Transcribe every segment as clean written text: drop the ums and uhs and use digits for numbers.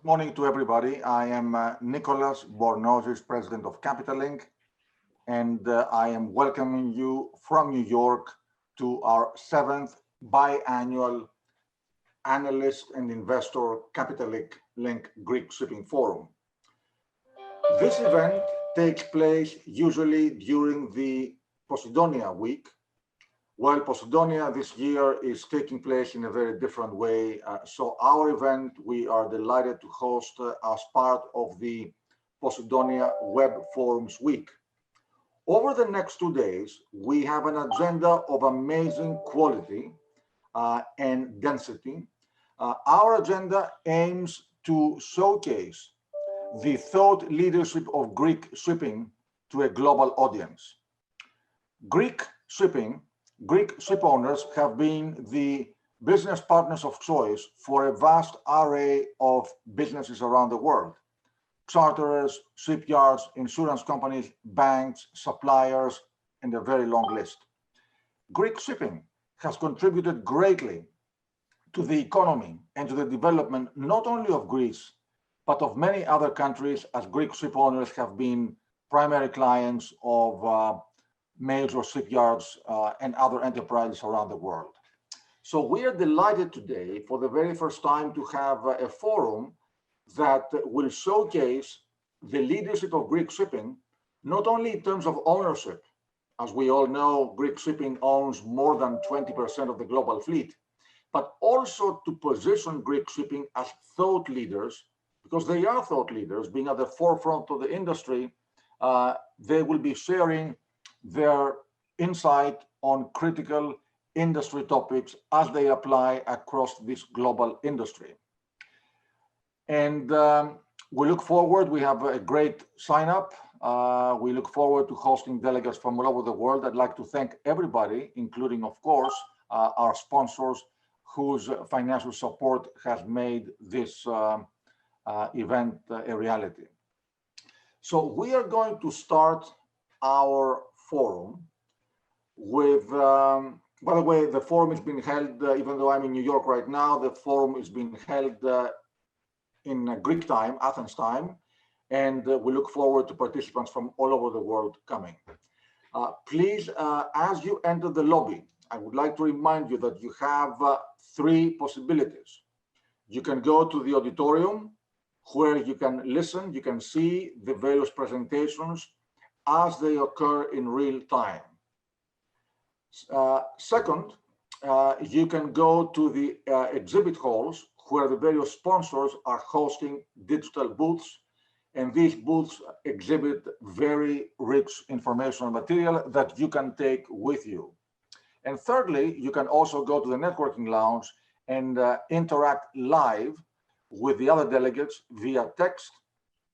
Good morning to everybody. I am Nicolas Bornozis, President of Capital Link, and I am welcoming you from New York to our 7th biannual Analyst and Investor Capital Link Greek Shipping Forum. This event takes place usually during the Poseidonia week, while Poseidonia this year is taking place in a very different way. So our event, we are delighted to host as part of the Poseidonia Web Forums Week. Over the next 2 days, we have an agenda of amazing quality and density. Our agenda aims to showcase the thought leadership of Greek shipping to a global audience. Greek ship owners have been the business partners of choice for a vast array of businesses around the world. Charterers, shipyards, insurance companies, banks, suppliers, and a very long list. Greek shipping has contributed greatly to the economy and to the development not only of Greece, but of many other countries, as Greek ship owners have been primary clients of major shipyards and other enterprises around the world. So we are delighted today for the very first time to have a forum that will showcase the leadership of Greek shipping, not only in terms of ownership. As we all know, Greek shipping owns more than 20% of the global fleet, but also to position Greek shipping as thought leaders, because they are thought leaders, being at the forefront of the industry. They will be sharing their insight on critical industry topics as they apply across this global industry. And we look forward, we have a great sign up. We look forward to hosting delegates from all over the world. I'd like to thank everybody, including, of course, our sponsors whose financial support has made this event a reality. So we are going to start our forum with, by the way, the forum is being held, even though I'm in New York right now, the forum is being held in Greek time, Athens time, and we look forward to participants from all over the world coming. Please, as you enter the lobby, I would like to remind you that you have 3 possibilities. You can go to the auditorium where you can listen, you can see the various presentations as they occur in real time. Second, you can go to the exhibit halls where the various sponsors are hosting digital booths, and these booths exhibit very rich informational material that you can take with you. And thirdly, you can also go to the networking lounge and interact live with the other delegates via text,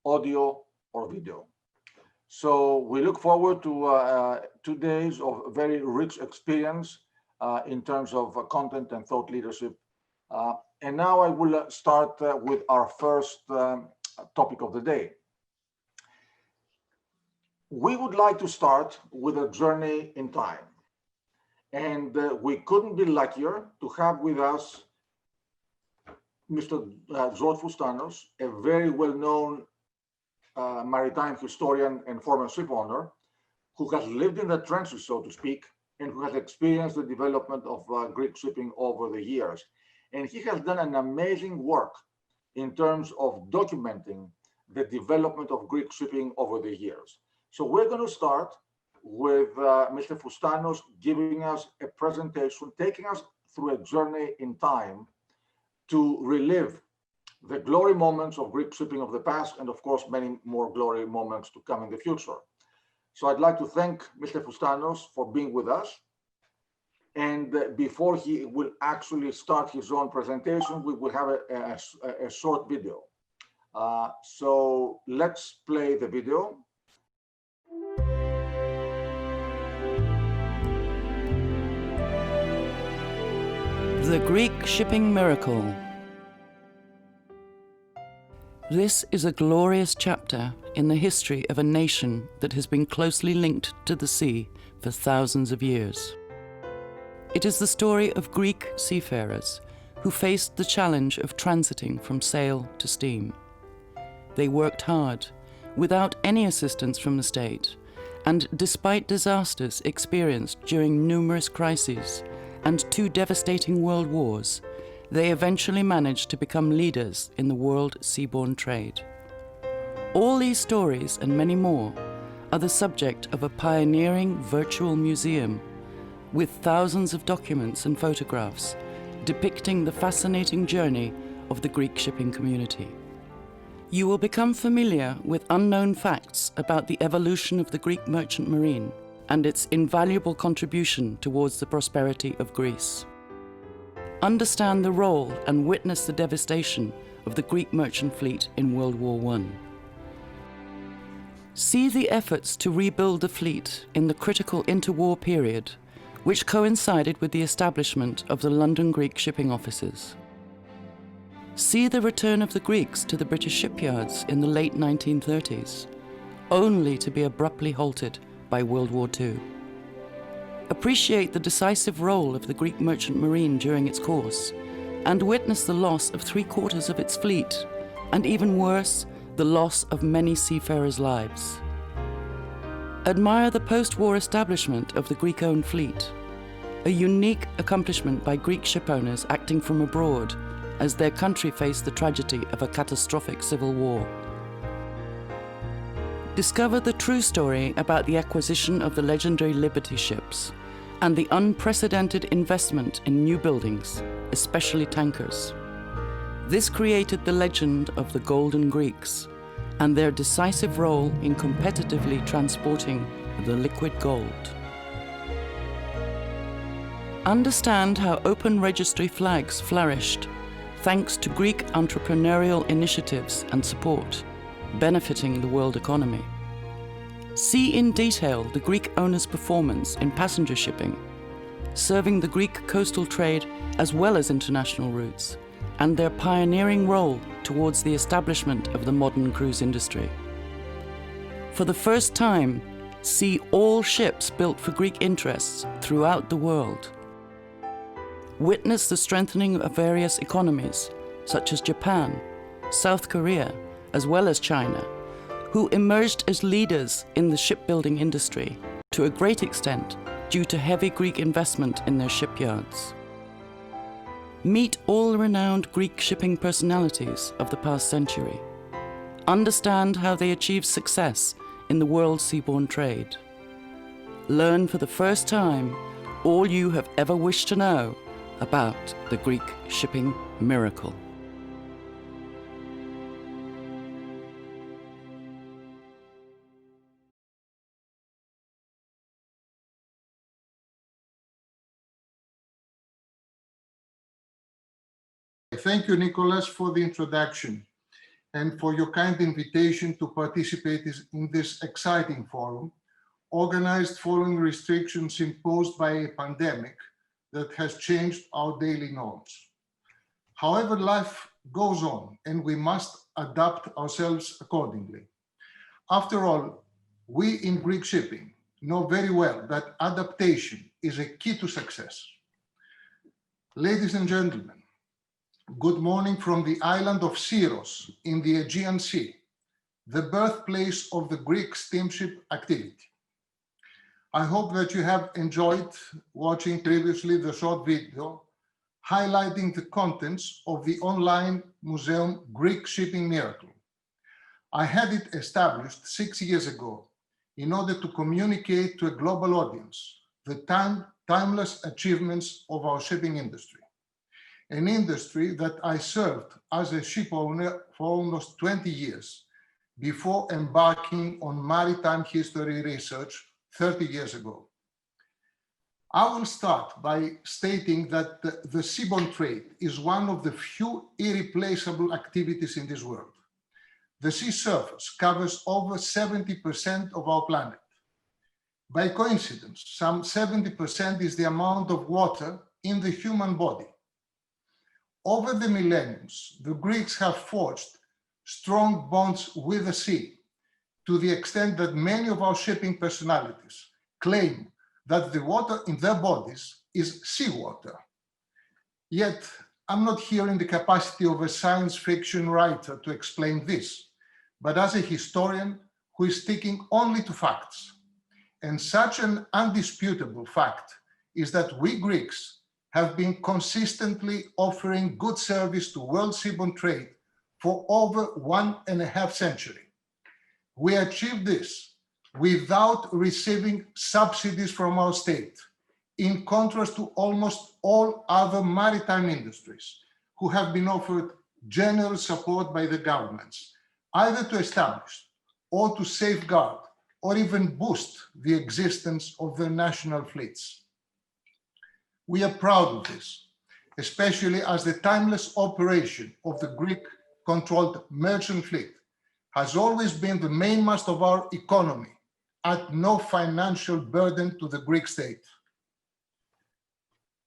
audio, or video. So we look forward to 2 days of very rich experience in terms of content and thought leadership. And now I will start with our first topic of the day. We would like to start with a journey in time. And we couldn't be luckier to have with us Mr. George Foustanos, a very well-known maritime historian and former ship owner, who has lived in the trenches, so to speak, and who has experienced the development of Greek shipping over the years. And he has done an amazing work in terms of documenting the development of Greek shipping over the years. So we're going to start with Mr. Foustanos giving us a presentation, taking us through a journey in time to relive the glory moments of Greek shipping of the past, and of course, many more glory moments to come in the future. So I'd like to thank Mr. Foustanos for being with us. And before he will actually start his own presentation, we will have a short video. So let's play the video. The Greek Shipping Miracle. This is a glorious chapter in the history of a nation that has been closely linked to the sea for thousands of years. It is the story of Greek seafarers who faced the challenge of transiting from sail to steam. They worked hard, without any assistance from the state, and despite disasters experienced during numerous crises and 2 devastating world wars, they eventually managed to become leaders in the world seaborne trade. All these stories and many more are the subject of a pioneering virtual museum with thousands of documents and photographs depicting the fascinating journey of the Greek shipping community. You will become familiar with unknown facts about the evolution of the Greek merchant marine and its invaluable contribution towards the prosperity of Greece. Understand the role and witness the devastation of the Greek merchant fleet in World War I. See the efforts to rebuild the fleet in the critical interwar period, which coincided with the establishment of the London Greek shipping offices. See the return of the Greeks to the British shipyards in the late 1930s, only to be abruptly halted by World War II. Appreciate the decisive role of the Greek merchant marine during its course, and witness the loss of 3/4 of its fleet, and even worse, the loss of many seafarers' lives. Admire the post-war establishment of the Greek-owned fleet, a unique accomplishment by Greek shipowners acting from abroad as their country faced the tragedy of a catastrophic civil war. Discover the true story about the acquisition of the legendary Liberty ships and the unprecedented investment in new buildings, especially tankers. This created the legend of the Golden Greeks and their decisive role in competitively transporting the liquid gold. Understand how open registry flags flourished thanks to Greek entrepreneurial initiatives and support, benefiting the world economy. See in detail the Greek owners' performance in passenger shipping, serving the Greek coastal trade as well as international routes, and their pioneering role towards the establishment of the modern cruise industry. For the first time, see all ships built for Greek interests throughout the world. Witness the strengthening of various economies, such as Japan, South Korea, as well as China, who emerged as leaders in the shipbuilding industry, to a great extent due to heavy Greek investment in their shipyards. Meet all the renowned Greek shipping personalities of the past century. Understand how they achieved success in the world seaborne trade. Learn for the first time all you have ever wished to know about the Greek shipping miracle. Thank you, Nicolas, for the introduction and for your kind invitation to participate in this exciting forum, organized following restrictions imposed by a pandemic that has changed our daily norms. However, life goes on and we must adapt ourselves accordingly. After all, we in Greek shipping know very well that adaptation is a key to success. Ladies and gentlemen, good morning from the island of Syros in the Aegean Sea, the birthplace of the Greek steamship activity. I hope that you have enjoyed watching previously the short video highlighting the contents of the online museum Greek Shipping Miracle. I had it established 6 years ago in order to communicate to a global audience the timeless achievements of our shipping industry, an industry that I served as a ship owner for almost 20 years before embarking on maritime history research 30 years ago. I will start by stating that the seaborne trade is one of the few irreplaceable activities in this world. The sea surface covers over 70% of our planet. By coincidence, some 70% is the amount of water in the human body. Over the millenniums, the Greeks have forged strong bonds with the sea, to the extent that many of our shipping personalities claim that the water in their bodies is seawater. Yet, I'm not here in the capacity of a science fiction writer to explain this, but as a historian who is sticking only to facts. And such an undisputable fact is that we Greeks have been consistently offering good service to world seaborne trade for over 1.5 centuries. We achieved this without receiving subsidies from our state, in contrast to almost all other maritime industries who have been offered generous support by the governments, either to establish or to safeguard or even boost the existence of their national fleets. We are proud of this, especially as the timeless operation of the Greek-controlled merchant fleet has always been the mainmast of our economy at no financial burden to the Greek state.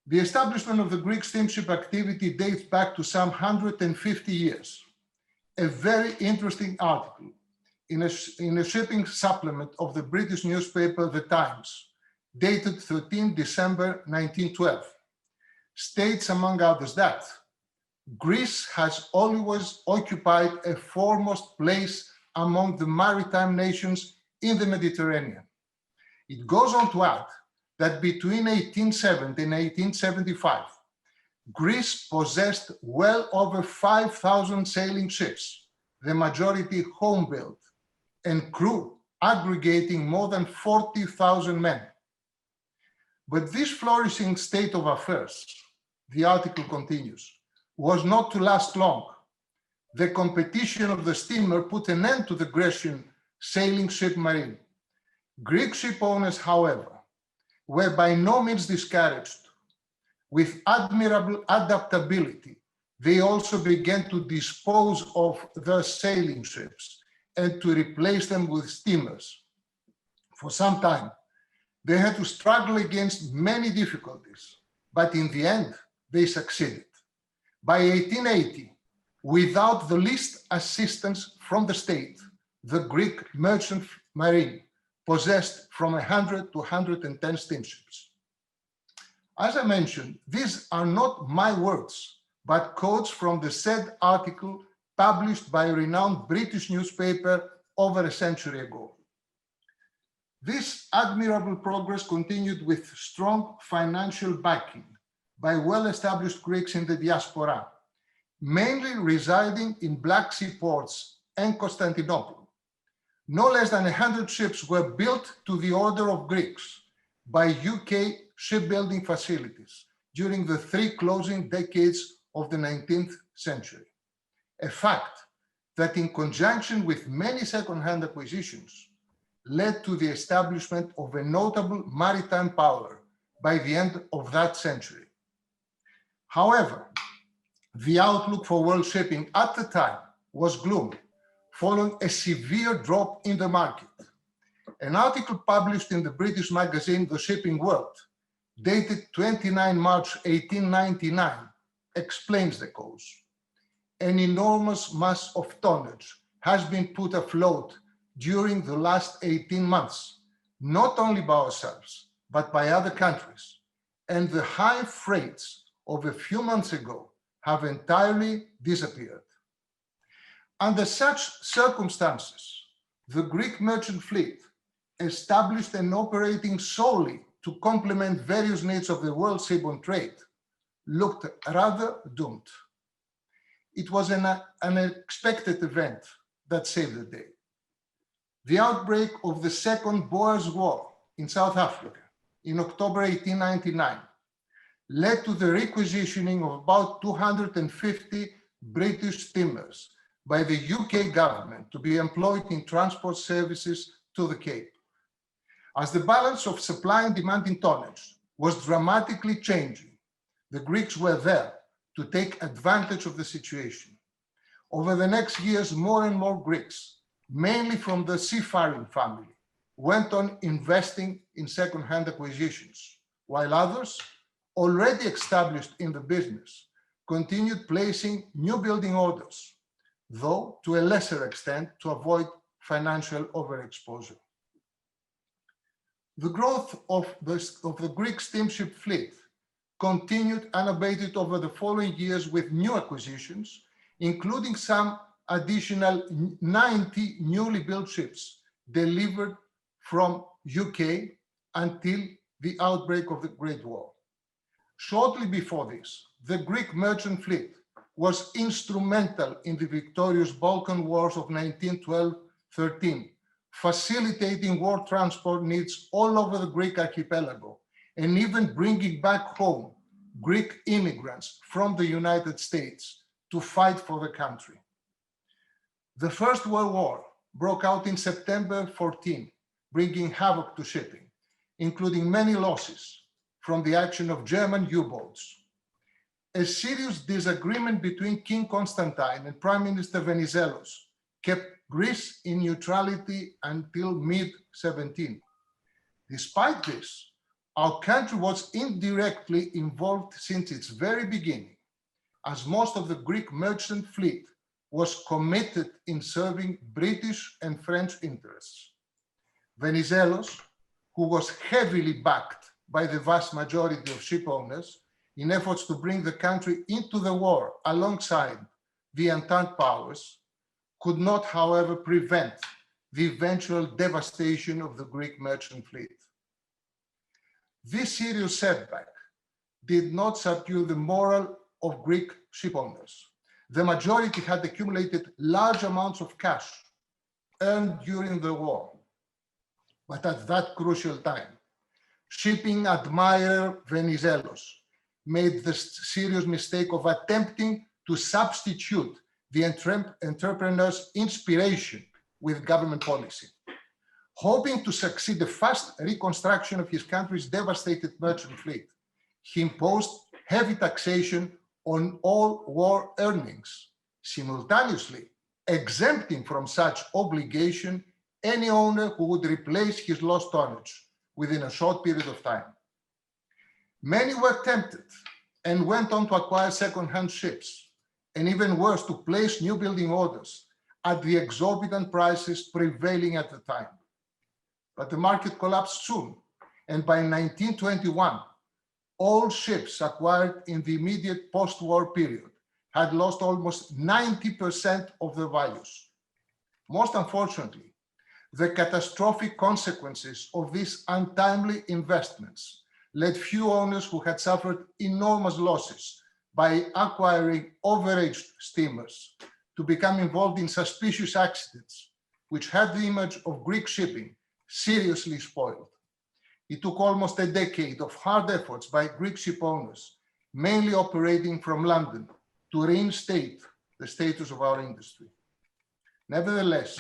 The establishment of the Greek steamship activity dates back to some 150 years. A very interesting article in a shipping supplement of the British newspaper The Times, dated 13 December 1912, states, among others, that Greece has always occupied a foremost place among the maritime nations in the Mediterranean. It goes on to add that between 1870 and 1875, Greece possessed well over 5,000 sailing ships, the majority home-built, and crew aggregating more than 40,000 men. But this flourishing state of affairs, the article continues, was not to last long. The competition of the steamer put an end to the Grecian sailing ship marine. Greek ship owners, however, were by no means discouraged. With admirable adaptability, they also began to dispose of their sailing ships and to replace them with steamers. For some time, they had to struggle against many difficulties, but in the end, they succeeded. By 1880, without the least assistance from the state, the Greek merchant marine possessed from 100 to 110 steamships. As I mentioned, these are not my words, but quotes from the said article published by a renowned British newspaper over a century ago. This admirable progress continued with strong financial backing by well-established Greeks in the diaspora, mainly residing in Black Sea ports and Constantinople. No less than 100 ships were built to the order of Greeks by UK shipbuilding facilities during the 3 closing decades of the 19th century. A fact that, in conjunction with many second-hand acquisitions, led to the establishment of a notable maritime power by the end of that century. However, the outlook for world shipping at the time was gloomy, following a severe drop in the market. An article published in the British magazine The Shipping World, dated 29 March 1899, explains the cause. An enormous mass of tonnage has been put afloat during the last 18 months, not only by ourselves, but by other countries, and the high freights of a few months ago have entirely disappeared. Under such circumstances, the Greek merchant fleet, established and operating solely to complement various needs of the world seaborne trade, looked rather doomed. It was an unexpected event that saved the day. The outbreak of the Second Boers War in South Africa in October 1899 led to the requisitioning of about 250 British steamers by the UK government to be employed in transport services to the Cape. As the balance of supply and demand in tonnage was dramatically changing, the Greeks were there to take advantage of the situation. Over the next years, more and more Greeks, mainly from the seafaring family, went on investing in second-hand acquisitions, while others, already established in the business, continued placing new building orders, though to a lesser extent to avoid financial overexposure. The growth of the Greek steamship fleet continued unabated over the following years with new acquisitions, including some additional 90 newly built ships delivered from UK until the outbreak of the Great War. Shortly before this, the Greek merchant fleet was instrumental in the victorious Balkan Wars of 1912-13, facilitating war transport needs all over the Greek archipelago, and even bringing back home Greek immigrants from the United States to fight for the country. The First World War broke out in September 14, bringing havoc to shipping, including many losses from the action of German U-boats. A serious disagreement between King Constantine and Prime Minister Venizelos kept Greece in neutrality until mid-17. Despite this, our country was indirectly involved since its very beginning, as most of the Greek merchant fleet was committed in serving British and French interests. Venizelos, who was heavily backed by the vast majority of ship owners in efforts to bring the country into the war alongside the Entente powers, could not, however, prevent the eventual devastation of the Greek merchant fleet. This serious setback did not subdue the morale of Greek ship owners. The majority had accumulated large amounts of cash earned during the war. But at that crucial time, shipping admirer Venizelos made the serious mistake of attempting to substitute the entrepreneur's inspiration with government policy. Hoping to succeed the fast reconstruction of his country's devastated merchant fleet, he imposed heavy taxation on all war earnings, simultaneously exempting from such obligation any owner who would replace his lost tonnage within a short period of time. Many were tempted and went on to acquire second-hand ships, and even worse, to place new building orders at the exorbitant prices prevailing at the time. But the market collapsed soon, and by 1921, all ships acquired in the immediate post-war period had lost almost 90% of their values. Most unfortunately, the catastrophic consequences of these untimely investments led few owners who had suffered enormous losses by acquiring overaged steamers to become involved in suspicious accidents, which had the image of Greek shipping seriously spoiled. It took almost a decade of hard efforts by Greek ship owners, mainly operating from London, to reinstate the status of our industry. Nevertheless,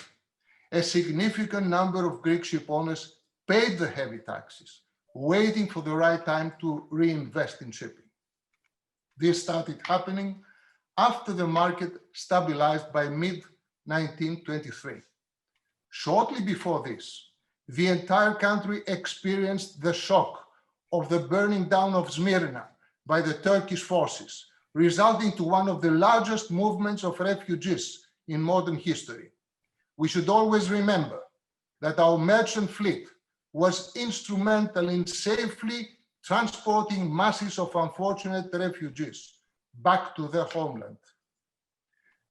a significant number of Greek ship owners paid the heavy taxes, waiting for the right time to reinvest in shipping. This started happening after the market stabilized by mid-1923. Shortly before this, the entire country experienced the shock of the burning down of Smyrna by the Turkish forces, resulting to one of the largest movements of refugees in modern history. We should always remember that our merchant fleet was instrumental in safely transporting masses of unfortunate refugees back to their homeland.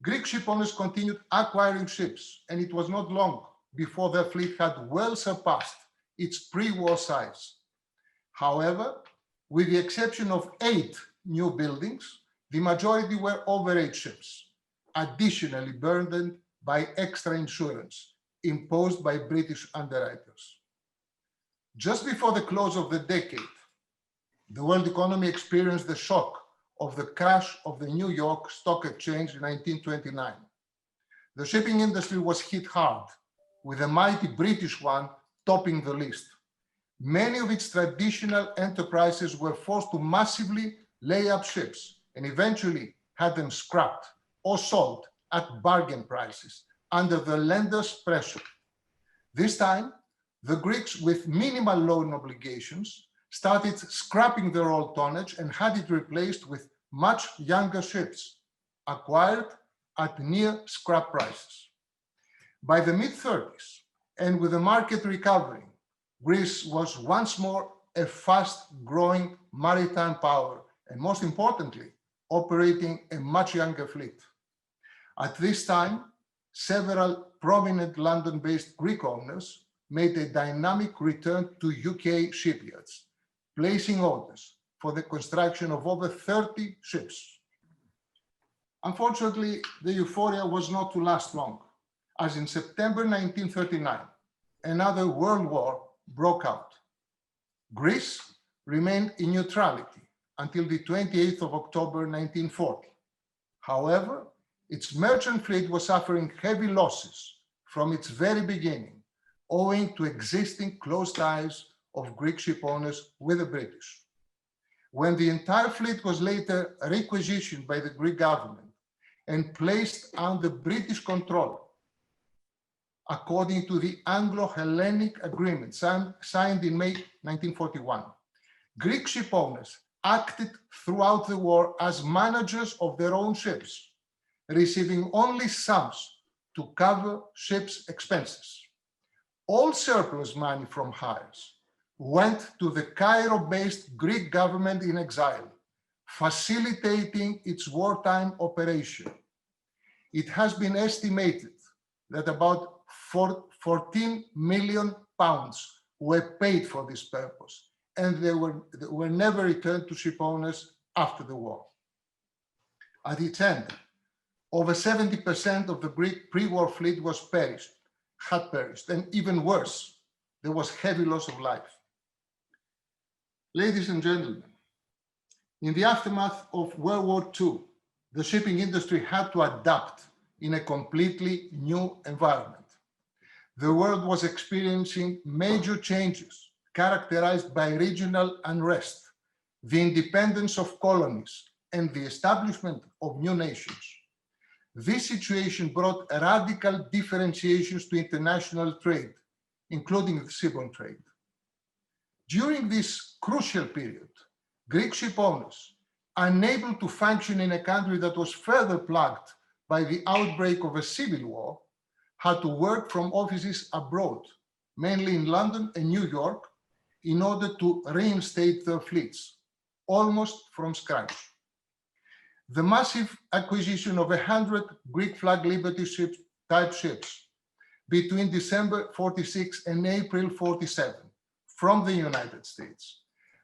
Greek ship owners continued acquiring ships, and it was not long before their fleet had well surpassed its pre-war size. However, with the exception of 8 new buildings, the majority were overage ships, additionally burdened by extra insurance imposed by British underwriters. Just before the close of the decade, the world economy experienced the shock of the crash of the New York Stock Exchange in 1929. The shipping industry was hit hard, with the mighty British one topping the list. Many of its traditional enterprises were forced to massively lay up ships and eventually had them scrapped or sold at bargain prices under the lenders' pressure. This time, the Greeks with minimal loan obligations started scrapping their old tonnage and had it replaced with much younger ships, acquired at near scrap prices. By the mid-30s, and with the market recovering, Greece was once more a fast-growing maritime power, and most importantly, operating a much younger fleet. At this time, several prominent London-based Greek owners made a dynamic return to UK shipyards, placing orders for the construction of over 30 ships. Unfortunately, the euphoria was not to last long, as in September 1939, another world war broke out. Greece remained in neutrality until the 28th of October 1940. However, its merchant fleet was suffering heavy losses from its very beginning, owing to existing close ties of Greek ship owners with the British. When the entire fleet was later requisitioned by the Greek government and placed under British control, according to the Anglo-Hellenic Agreement signed in May 1941, Greek ship owners acted throughout the war as managers of their own ships, receiving only sums to cover ships' expenses. All surplus money from hires went to the Cairo-based Greek government in exile, facilitating its wartime operation. It has been estimated that about 14 million pounds were paid for this purpose, and they were never returned to ship owners after the war. At its end, over 70% of the Greek pre-war fleet had perished, and even worse, there was heavy loss of life. Ladies and gentlemen, in the aftermath of World War II, the shipping industry had to adapt in a completely new environment. The world was experiencing major changes characterized by regional unrest, the independence of colonies, and the establishment of new nations. This situation brought radical differentiations to international trade, including the seaborne trade. During this crucial period, Greek ship owners, unable to function in a country that was further plagued by the outbreak of a civil war, had to work from offices abroad, mainly in London and New York, in order to reinstate their fleets, almost from scratch. The massive acquisition of 100 Greek flag Liberty type ships between December 46 and April 47 from the United States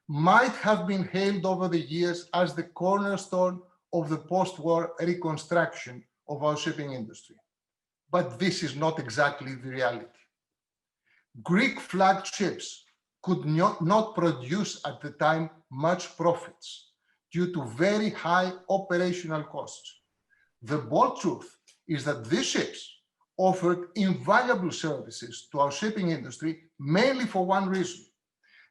might have been hailed over the years as the cornerstone of the post-war reconstruction of our shipping industry. But this is not exactly the reality. Greek flagged ships could not produce at the time much profits due to very high operational costs. The bold truth is that these ships offered invaluable services to our shipping industry, mainly for one reason.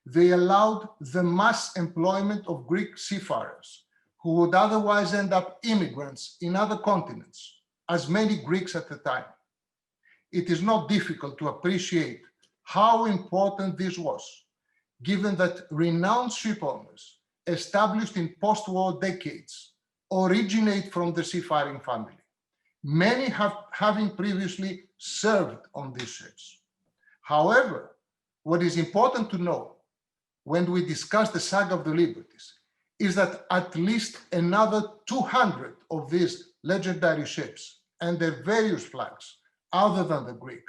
They allowed the mass employment of Greek seafarers who would otherwise end up immigrants in other continents, as many Greeks at the time. It is not difficult to appreciate how important this was, given that renowned ship owners established in post-war decades originate from the seafaring family, many having previously served on these ships. However, what is important to know when we discuss the saga of the Liberties is that at least another 200 of these legendary ships and their various flags, other than the Greek,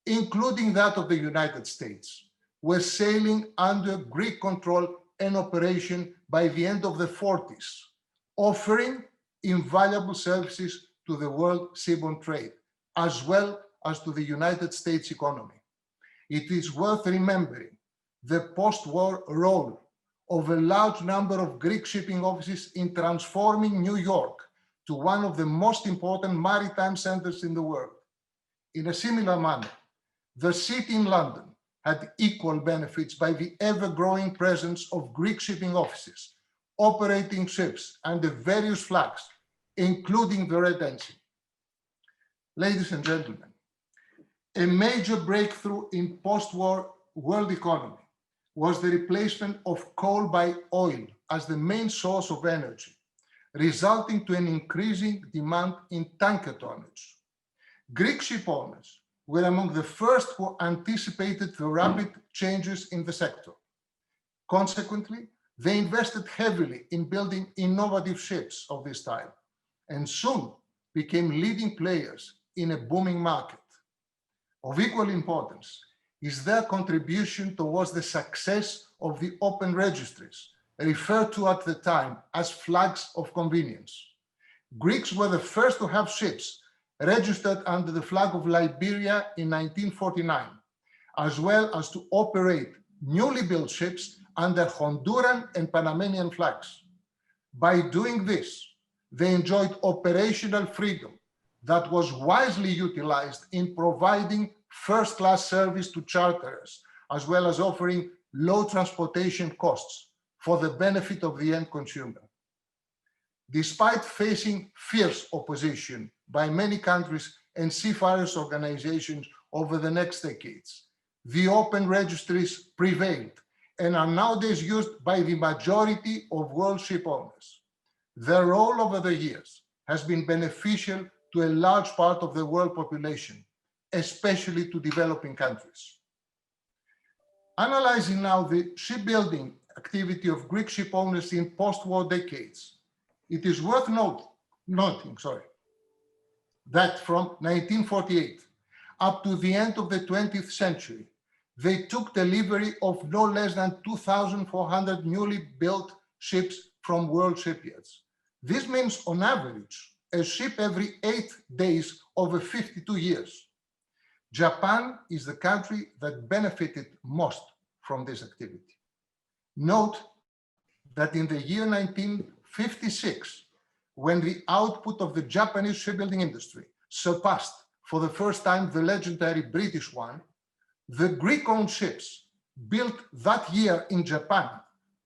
including that of the United States, were sailing under Greek control and operation by the end of the 40s, offering invaluable services to the world seaborne trade, as well as to the United States economy. It is worth remembering the post-war role of a large number of Greek shipping offices in transforming New York to one of the most important maritime centers in the world. In a similar manner, the city in London had equal benefits by the ever-growing presence of Greek shipping offices, operating ships under various flags, including the Red Ensign. Ladies and gentlemen, a major breakthrough in post-war world economy was the replacement of coal by oil as the main source of energy, resulting to an increasing demand in tanker tonnage. Greek ship owners were among the first who anticipated the rapid changes in the sector. Consequently, they invested heavily in building innovative ships of this type and soon became leading players in a booming market. Of equal importance is their contribution towards the success of the open registries, referred to at the time as flags of convenience. Greeks were the first to have ships registered under the flag of Liberia in 1949, as well as to operate newly built ships under Honduran and Panamanian flags. By doing this, they enjoyed operational freedom that was wisely utilized in providing first-class service to charterers, as well as offering low transportation costs for the benefit of the end consumer. Despite facing fierce opposition by many countries and seafarers' organizations over the next decades, the open registries prevailed and are nowadays used by the majority of world ship owners. Their role over the years has been beneficial to a large part of the world population, especially to developing countries. Analyzing now the shipbuilding activity of Greek ship owners in post-war decades, it is worth noting that from 1948 up to the end of the 20th century, they took delivery of no less than 2,400 newly built ships from world shipyards. This means, on average, a ship every 8 days over 52 years. Japan is the country that benefited most from this activity. Note that in the year 1956, when the output of the Japanese shipbuilding industry surpassed for the first time the legendary British one, the Greek-owned ships built that year in Japan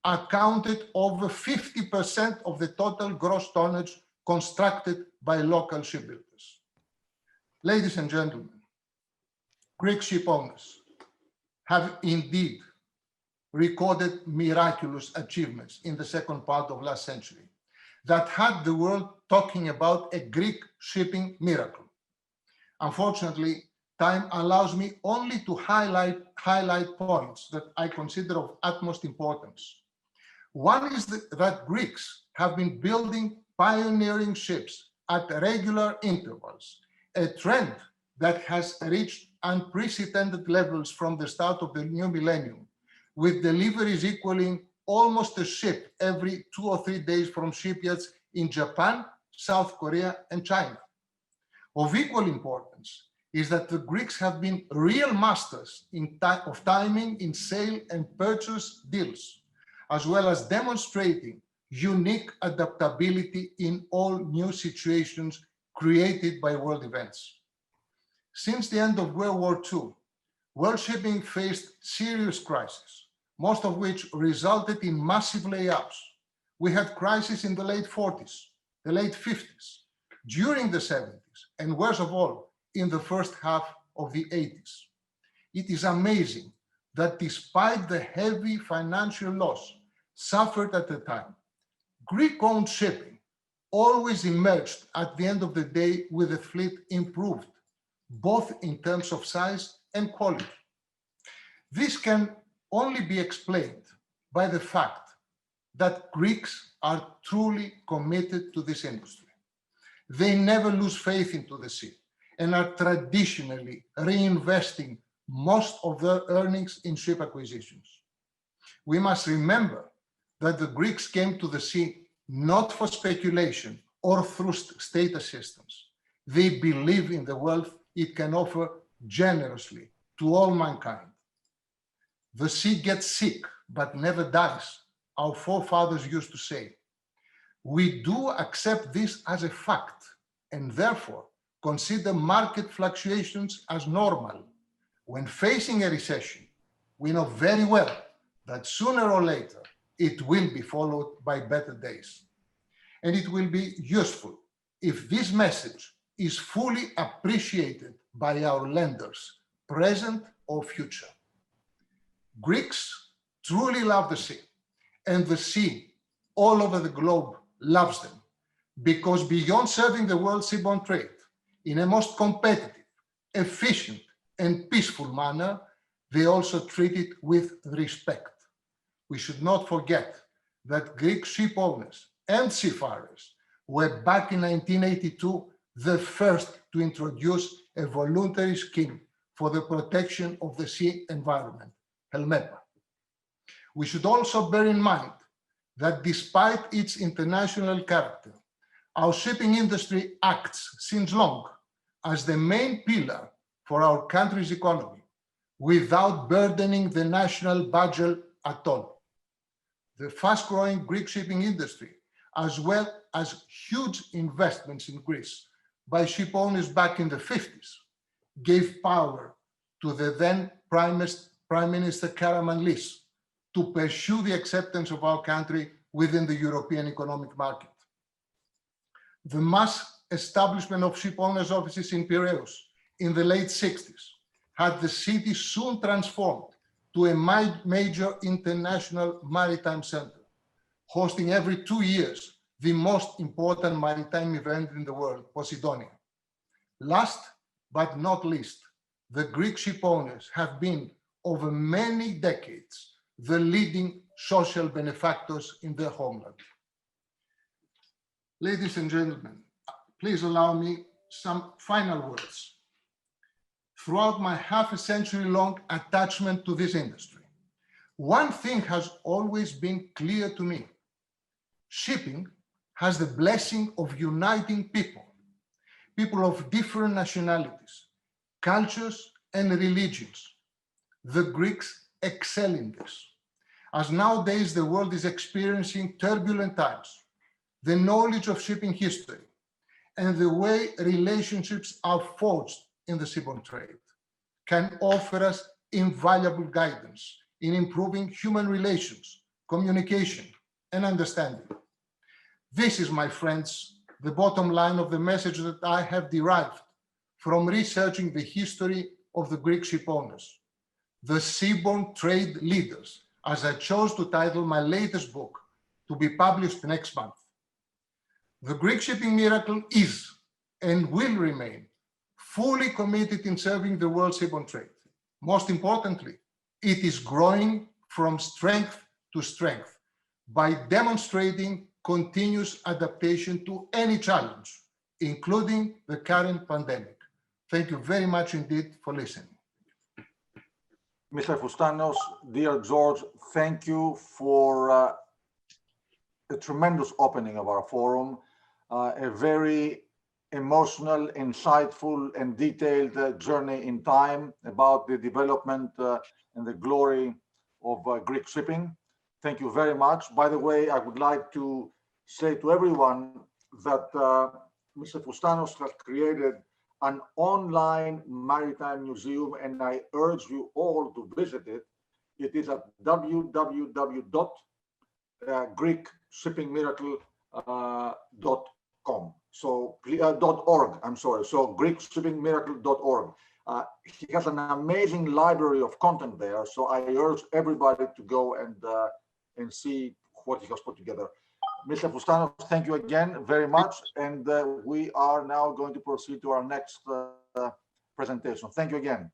accounted over 50% of the total gross tonnage constructed by local shipbuilders. Ladies and gentlemen, Greek ship owners have indeed recorded miraculous achievements in the second part of last century that had the world talking about a Greek shipping miracle. Unfortunately, time allows me only to highlight points that I consider of utmost importance. One is that Greeks have been building pioneering ships at regular intervals, a trend that has reached unprecedented levels from the start of the new millennium, with deliveries equaling almost a ship every 2 or 3 days from shipyards in Japan, South Korea, and China. Of equal importance is that the Greeks have been real masters of timing in sale and purchase deals, as well as demonstrating unique adaptability in all new situations created by world events. Since the end of World War II, world shipping faced serious crises, most of which resulted in massive layoffs. We had crises in the late 40s, the late 50s, during the 70s, and worst of all, in the first half of the 80s. It is amazing that despite the heavy financial loss suffered at the time, Greek-owned shipping always emerged at the end of the day with a fleet improved, both in terms of size and quality. This can only be explained by the fact that Greeks are truly committed to this industry. They never lose faith into the sea and are traditionally reinvesting most of their earnings in ship acquisitions. We must remember that the Greeks came to the sea not for speculation or through state assistance. They believe in the wealth it can offer generously to all mankind. The sea gets sick, but never dies, our forefathers used to say. We do accept this as a fact, and therefore consider market fluctuations as normal. When facing a recession, we know very well that sooner or later, it will be followed by better days. And it will be useful if this message is fully appreciated by our lenders, present or future. Greeks truly love the sea, and the sea all over the globe loves them, because beyond serving the world seaborne trade in a most competitive, efficient, and peaceful manner, they also treat it with respect. we should not forget that Greek ship owners and seafarers were back in 1982 the first to introduce a voluntary scheme for the protection of the sea environment, Helmepa. We should also bear in mind that despite its international character, our shipping industry acts since long as the main pillar for our country's economy without burdening the national budget at all. The fast-growing Greek shipping industry, as well as huge investments in Greece by ship owners back in the 50s, gave power to the then Prime Minister Karamanlis to pursue the acceptance of our country within the European economic market. The mass establishment of ship owners' offices in Piraeus in the late 60s had the city soon transformed to a major international maritime center, hosting every 2 years the most important maritime event in the world, Poseidonia. Last but not least, the Greek ship owners have been, over many decades, the leading social benefactors in their homeland. Ladies and gentlemen, please allow me some final words. Throughout my half a century long attachment to this industry, one thing has always been clear to me. Shipping has the blessing of uniting people of different nationalities, cultures, and religions. The Greeks excel in this. As nowadays the world is experiencing turbulent times, the knowledge of shipping history and the way relationships are forged in the seaborne trade can offer us invaluable guidance in improving human relations, communication, and understanding. This is, my friends, the bottom line of the message that I have derived from researching the history of the Greek ship owners, the seaborne trade leaders, as I chose to title my latest book, to be published next month. The Greek shipping miracle is and will remain fully committed in serving the world seaborne trade. Most importantly, it is growing from strength to strength by demonstrating continuous adaptation to any challenge, including the current pandemic. Thank you very much indeed for listening. Mr. Foustanos, dear George, thank you for a tremendous opening of our forum, a very emotional, insightful, and detailed journey in time about the development and the glory of Greek shipping. Thank you very much. By the way, I would like to say to everyone that Mr. Foustanos has created an online maritime museum, and I urge you all to visit it. It is at www.greekshippingmiracle.com. So .org. I'm sorry. So greekshippingmiracle.org. He has an amazing library of content there. So I urge everybody to go and see what he has put together. Mr. Foustanos, thank you again very much. And we are now going to proceed to our next presentation. Thank you again.